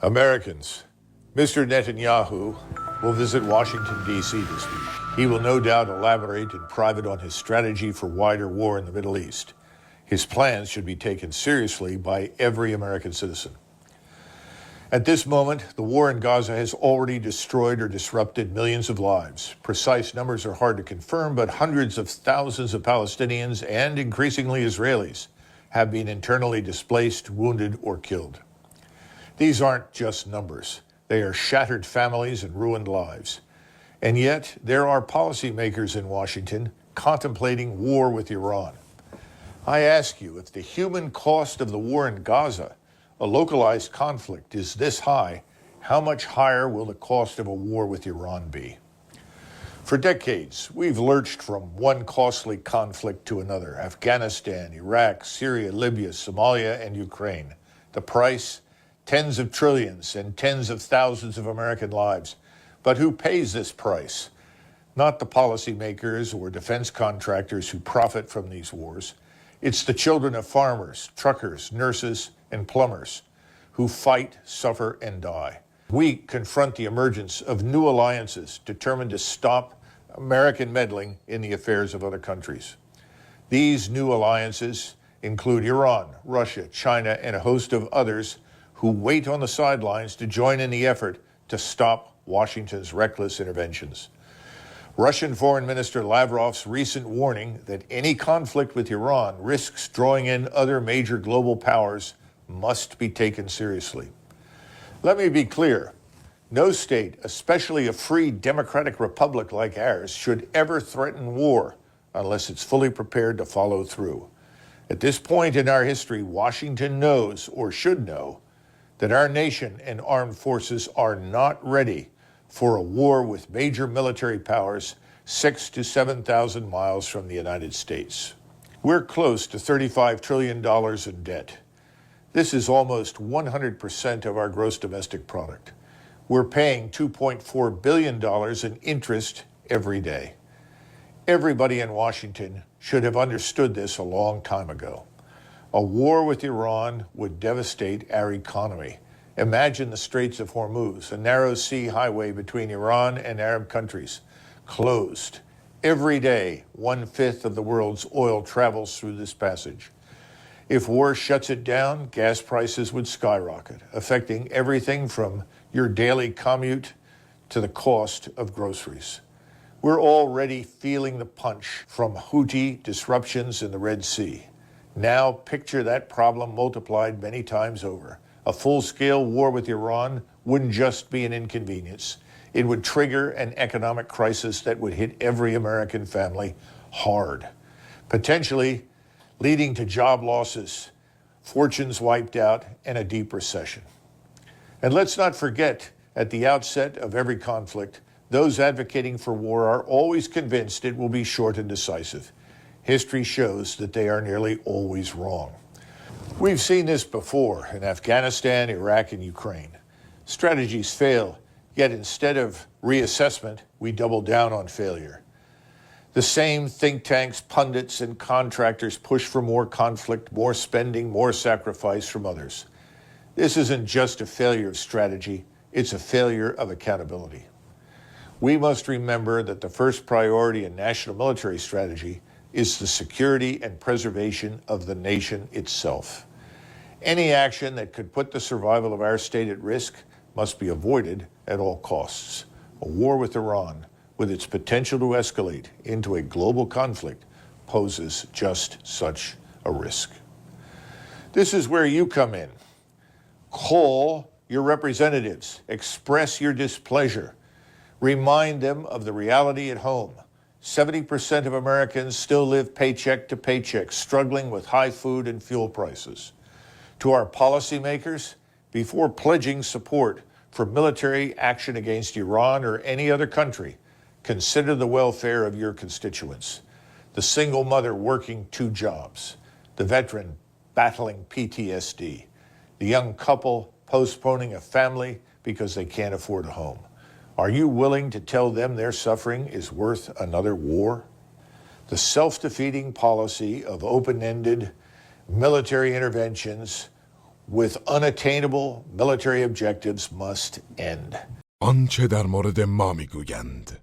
Americans, Mr. Netanyahu will visit Washington, D.C. this week. He will no doubt elaborate in private on his strategy for wider war in the Middle East. His plans should be taken seriously by every American citizen. At this moment, the war in Gaza has already destroyed or disrupted millions of lives. Precise numbers are hard to confirm, but hundreds of thousands of Palestinians and increasingly Israelis have been internally displaced, wounded, or killed. These aren't just numbers. They are shattered families and ruined lives. And yet, there are policymakers in Washington contemplating war with Iran. I ask you, if the human cost of the war in Gaza, a localized conflict, is this high, how much higher will the cost of a war with Iran be? For decades, we've lurched from one costly conflict to another: Afghanistan, Iraq, Syria, Libya, Somalia, and Ukraine. The price? Tens of trillions and tens of thousands of American lives. But who pays this price? Not the policymakers or defense contractors who profit from these wars. It's the children of farmers, truckers, nurses, and plumbers who fight, suffer, and die. We confront the emergence of new alliances determined to stop American meddling in the affairs of other countries. These new alliances include Iran, Russia, China, and a host of others who wait on the sidelines to join in the effort to stop Washington's reckless interventions. Russian Foreign Minister Lavrov's recent warning that any conflict with Iran risks drawing in other major global powers must be taken seriously. Let me be clear. No state, especially a free democratic republic like ours, should ever threaten war unless it's fully prepared to follow through. At this point in our history, Washington knows, or should know, that our nation and armed forces are not ready for a war with major military powers 6,000 to 7,000 miles from the United States. We're close to $35 trillion in debt. This is almost 100% of our gross domestic product. We're paying $2.4 billion in interest every day. Everybody in Washington should have understood this a long time ago. A war with Iran would devastate our economy. Imagine the Straits of Hormuz, a narrow sea highway between Iran and Arab countries, closed. Every day, 1/5 of the world's oil travels through this passage. If war shuts it down, gas prices would skyrocket, affecting everything from your daily commute to the cost of groceries. We're already feeling the punch from Houthi disruptions in the Red Sea. Now picture that problem multiplied many times over. A full-scale war with Iran wouldn't just be an inconvenience. It would trigger an economic crisis that would hit every American family hard, potentially leading to job losses, fortunes wiped out, and a deep recession. And let's not forget, at the outset of every conflict, those advocating for war are always convinced it will be short and decisive. History shows that they are nearly always wrong. We've seen this before in Afghanistan, Iraq, and Ukraine. Strategies fail, yet instead of reassessment, we double down on failure. The same think tanks, pundits, and contractors push for more conflict, more spending, more sacrifice from others. This isn't just a failure of strategy, it's a failure of accountability. We must remember that the first priority in national military strategy is the security and preservation of the nation itself. Any action that could put the survival of our state at risk must be avoided at all costs. A war with Iran, with its potential to escalate into a global conflict, poses just such a risk. This is where you come in. Call your representatives, express your displeasure, remind them of the reality at home. 70% of Americans still live paycheck to paycheck, struggling with high food and fuel prices. To our policymakers, before pledging support for military action against Iran or any other country, consider the welfare of your constituents. The single mother working 2 jobs, the veteran battling PTSD, the young couple postponing a family because they can't afford a home. Are you willing to tell them their suffering is worth another war? The self-defeating policy of open-ended military interventions with unattainable military objectives must end. آنچه در مورد ما میگویند